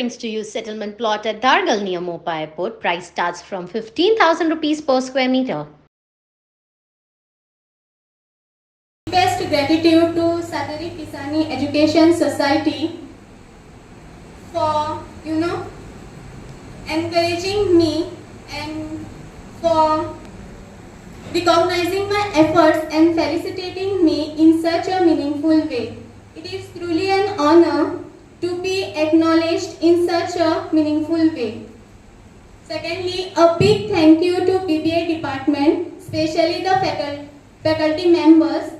Friends to use settlement plot at Dargal near Mopa Airport. Price starts from 15,000 rupees per square meter. Best gratitude to Satari Pisani Education Society for encouraging me and for recognizing my efforts and felicitating me in such a meaningful way. It is truly an honor to be acknowledged in such a meaningful way. Secondly, a big thank you to BBA department, especially the faculty members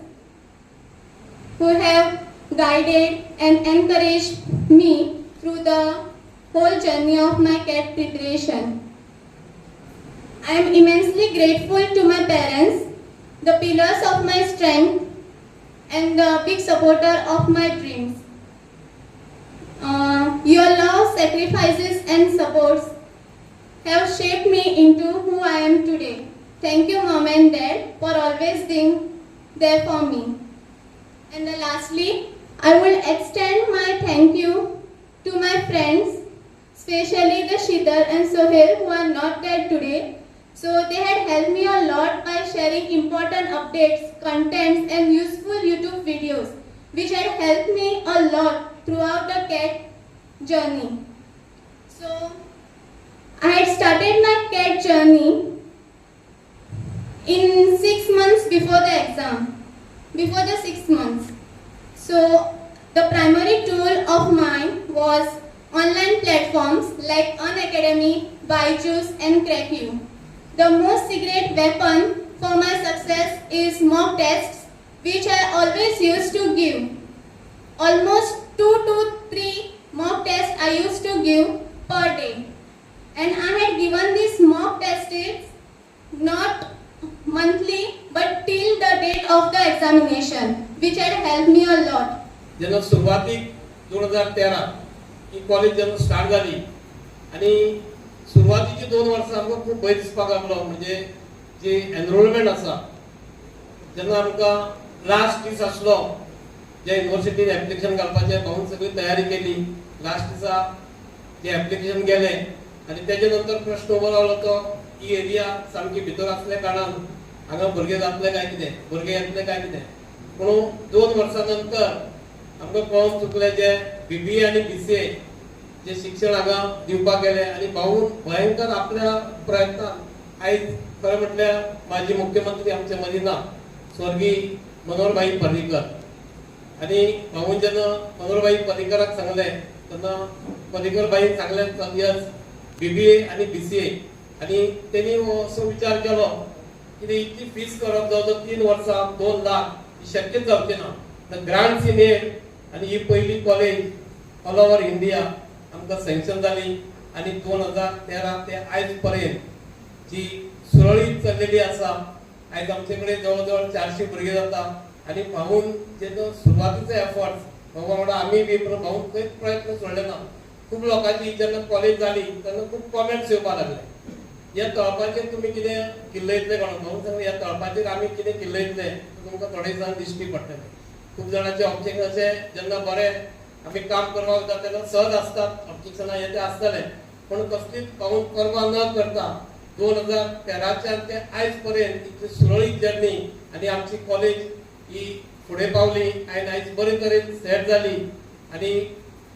who have guided and encouraged me through the whole journey of my CAT preparation. I am immensely grateful to my parents, the pillars of my strength and the big supporter of my dreams. Your love, sacrifices and supports have shaped me into who I am today. Thank you, Mom and Dad, for always being there for me. And lastly, I will extend my thank you to my friends, especially the Shidar and Sohail who are not there today. So they had helped me a lot by sharing important updates, contents and useful YouTube videos which had helped me a lot throughout the CAT journey. So I had started my CAT journey in 6 months before the exam, before the 6 months. So the primary tool of mine was online platforms like Unacademy, Byju's and Crack.U. The most secret weapon for my success is mock tests, which I always used to give. Almost 2 to 3 mock tests I used to give per day. And I had given these mock tests not monthly but till the date of the examination, which had helped me a lot. जेव्हा सुरुवातीक 2013 ही college जेव्हा start झाली आणि सुरुवातीची 2 वर्सां आमकां खूब भंय दिसपाक लागलो. म्हणजे जे एनरोलमेंट आसा जेन्ना आमकां लास्ट दीस आसलो जे युनिव्हर्सिटीन एप्लिकेशन घालपाचें भाऊन सगळी तयारी केली. लास्ट दिसा जे एप्लिकेशन गेले आणि त्याच्या नंतर प्रश्न उबो रावलो तो ही एरिया सामकी भितर असल्या कारणान हांगा भुरगे जातले काय कितें, भुरगे येतले काय कितें. पूण 2 वर्सां नंतर आमकां कळून चुकलें जे बीबीए आणि बीसीए जे शिक्षण हांगा दिवपाक गेले आणि भाऊन भयंकर आपल्या प्रयत्नान आयज खरें म्हटल्यार माजी मुख्यमंत्री आमचे मदीं ना स्वर्गीय मनोहरभाई पर्रीकर. आणि भाऊन जेन्ना मनोहरभाई पर्रीकराक सांगलें तेन्ना पर्रीकरबाईन सांगलें यस बीबीए आणि बीसीए. आणि त्यांनी असो विचार केलो की इतली फीस करप जवळ 3 वर्सां 2 लाख ही शक्य जावचें ना. ग्रांट्स इन एड आणि ही पहिली कॉलेज ऑल ओव्हर इंडिया आमकां सँक्शन जाली. आणि 2013 ते आयज पर्यंत जी सुरळीत चल्लेली आसा. आयज आमचे कडेन जवळ जवळ 400 भुरगे जाता. आणि भाऊन जेन्ना सुरवातीचे एफर्ट्स भाऊ वांगडा आमी बी भाऊन खंयच प्रयत्न सोडले ना. खूब लोकांची जेन्ना कॉलेज जाली तेन्ना खूब कॉमेंट्स येवपाक लागले ह्या तळपाचेर तुमी कितें किल्लयतले म्हणून. भाऊन सांगलें ह्या तळपाचेर आमी कितें किल्लयतले तुमकां थोडे दिसान दिश्टी पडटलें. खूब जाणांचे ऑब्जेक्शन अशें जेन्ना बरें आमी काम करपाक वता तेन्ना सहज आसतात ऑब्जेक्शनां हे ते आसतले. पूण कसलीच भाऊन परवा न करता 2013च्यान ते आयज पर्यंत इतली सुरळीत जर्नी आणि आमची कॉलेज ही फुडें पावली आनी आयज बरे तरेन सेट जाली. आणि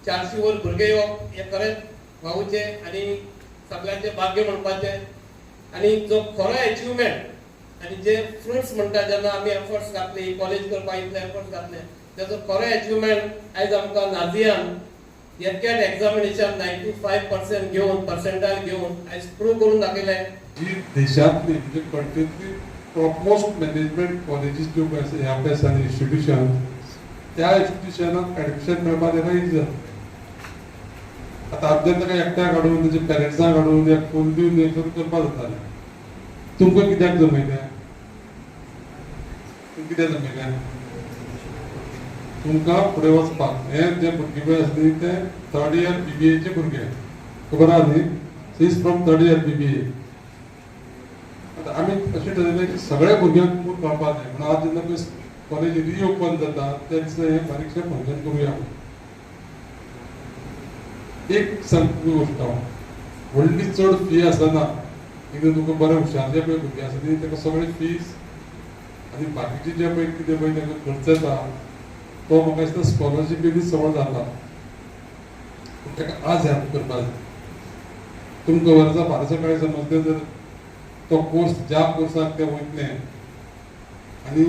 400 वर भुरगे येवप हे खरेंच भाऊचे आणि सगळ्यांचे भाग्य म्हणपाचें. आणि जो खरो अचिव्हमेंट आणि जे फ्रुट्स म्हणटा जेन्ना आमी एफर्ट्स घातले ही कॉलेज करपाक इतले एफर्ट्स घातले तेजो खरो अचिव्हमेंट आयज आमकां नाझियान कॅट एक्झामिनेशन 95% घेवन पर्सेंटाइल घेवन आयज प्रूव करून दाखयलें. जी देशांतली म्हणजे कंट्रींतली टॉपमोस्ट मॅनेजमेंट कॉलेजीस ज्यो ह्या पळय आसा इन्स्टिट्यूशन त्या इन्स्टिट्यूशनाक एडमिशन मेळपाक तेका इजी जाता. आतां अर्दें ताका एकट्याक हाडून तेजे पेरंट्सांक हाडून एक फोन दिवन हें करपाक जातालें. तुमकां कित्याक जमयलें? कित्याक जमयलें? तुमकां फुडें वचपाक. हे जे भुरगे पळय आसा न्ही ते 3rd इयर बीबीएचे भुरगे खबर आहा न्ही. She is from 3rd year BBA. आतां आमी अशें ठरयलें की सगळ्या भुरग्यांक खूब कळपाक जाय म्हणून आज जेन्ना कॉलेज रिओपन जाता त्या दिसा हें बारीकशें फंक्शन करुया. एक सांगता गोष्ट हांव, व्हडली चड फी आसना, कितें तुका बरें हुशार जे पळय भुरगे आसा न्ही ताका सगळी फीज आनी बाकीचे जे पळय कितें पळय ताका खर्च येता तो म्हाका दिसता स्कॉलरशिपीनी सवय जाता. ताका आज हेल्प करपाक जाय. तुमकां खबर आसा फाल्यां सकाळीं समज जर तो कोर्स ज्या कोर्साक ते वयतले आनी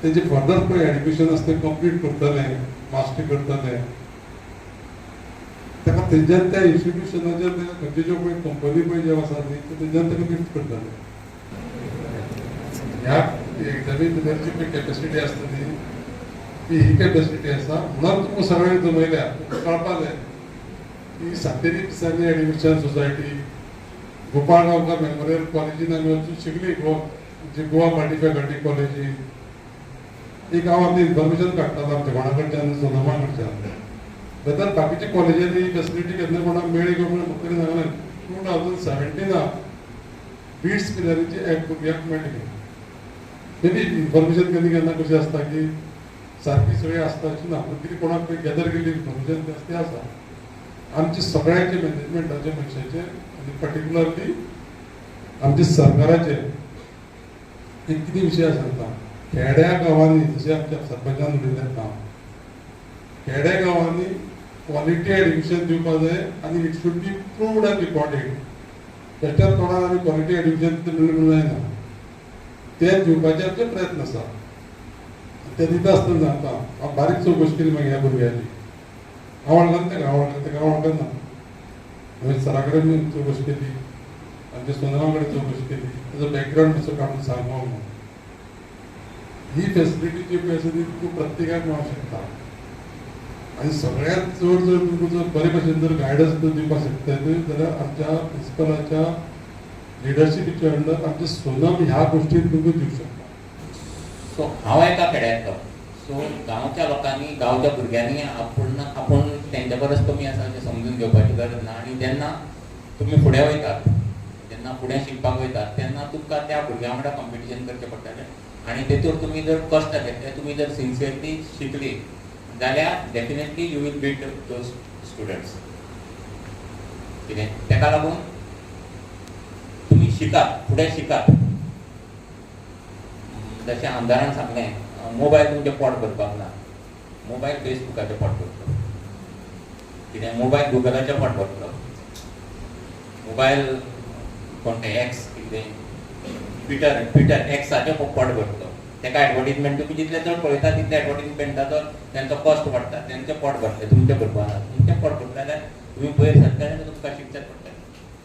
तेजे फर्दर पळय एड्युकेशन आसा तें कंप्लीट करतले, मास्टरी करतले, ताका तेंच्यान त्या इन्स्टिट्युशनाचेर ताका खंयचे ज्यो पळय कंपनी पळय ज्यो आसा न्ही तेंच्यान ताका गिफ्ट करतले. ह्या एग्जामी भितर जी पळय कॅपेसिटी आसता न्ही ती ही कॅपेसिटी आसा म्हणून तुमकां सगळें जमयल्या. तुमकां कळपाक जाय की सांतेरी पिसानी एड्युकेशन सोसायटी, गोपाळ गांवकार मेमोरियल कॉलेजीन आमी वचून शिकली, जी गोवा मल्टी फॅकल्टी कॉलेजीन. एक हांव आतां इन्फॉर्मेशन काडटालो आमच्या कोणा कडच्यान सोनोमा कडच्यान. बेतर बाकीच्या कॉलेजांनी ही फॅसिलिटी केन्ना कोणाक मेळ्ळी काय म्हणून म्हाका तरी सांगलें. 2017 बीट्स पिलरीची एक भुरग्याक मेळ्ळी. मेबी इन्फॉर्मेशन केन्ना कशी आसता की सारकी सगळी आसता अशी ना, पूण कितें कोणाक गॅदर केल्ली इन्फॉर्मेशन तें आसा. आमचे सगळ्यांचे मॅनेजमेंटाचे मनशाचे आनी पर्टिक्युलरली आमचे सरकाराचे एक कितें विशय सांगता, खेड्या गांवांनी जशें आमच्या सरपंचान उलयलें काम, खेड्या गांवांनी क्वॉलिटी एड्युकेशन दिवपाक जाय आनी it should be proved and recorded. बेश्ट्या तोंडान आमी क्वॉलिटी एड्युकेशन म्हणून जायना, तें दिवपाचे आमचे प्रयत्न आसा. ते दिता आसतना सांगता हांव बारीक चवकशी केली मागीर ह्या भुरग्याची. हांव वळखना ताका हांव वळखना. हांवें सरा कडेन चवकशी केली, आमच्या सोनोमा कडेन चवकशी केली, ताजो बॅकग्रावंड कसो काडून सांगो म्हणून. ही फॅसिलिटी जी पळय आसा ती तुका प्रत्येकाक मेळोंक शकता. आनी सगळ्यांत चड जर तुमकां जर बरे भशेन जर गायडन्स दिवपाक शकता जाल्यार आमच्या प्रिंसिपलाच्या लिडरशिपीच्या अंडर आमचे सोनम ह्या गोश्टीन तुमकां दिवंक शकता. सो हांव एका खेड्यांतलो. सो गांवच्या लोकांनी, गांवच्या भुरग्यांनी आपूण तेंच्या परस कमी आसा अशें समजून घेवपाची गरज ना. आनी जेन्ना तुमी फुडें वयतात, जेन्ना फुडें शिकपाक वयतात तेन्ना तुमकां त्या भुरग्यां वांगडा कॉम्पिटिशन करचें पडटलें. आनी तेतूर तुमी जर कश्ट घेतले, तुमी जर सिन्सियरली शिकली जाल्यार definitely you will beat those students. कितें तेका लागून तुमी शिकात, फुडें शिकात. जशें आमदारान सांगलें, मोबायल तुमचें पोट भरपाक ना, मोबायल फेसबुकाचें पोट भरतलो, कितें मोबायल गुगलाचें पोट भरतलो, मोबायल कोणतें एक्स कितें ट्विटर एक्साचें पोट भरतलो. तेका एडवर्टिजमेंट तुमी जितले चड पळयता तितले एडवर्टिजमेंटाचो तेंचो कॉस्ट वाडटा. तेंचें पोट भरतलें, तुमचें भरपाक ना. तुमचें पोट भरतलें जाल्यार तुमी पयर सरतले जाल्यार तुमकां शिकचेंच पडटलें.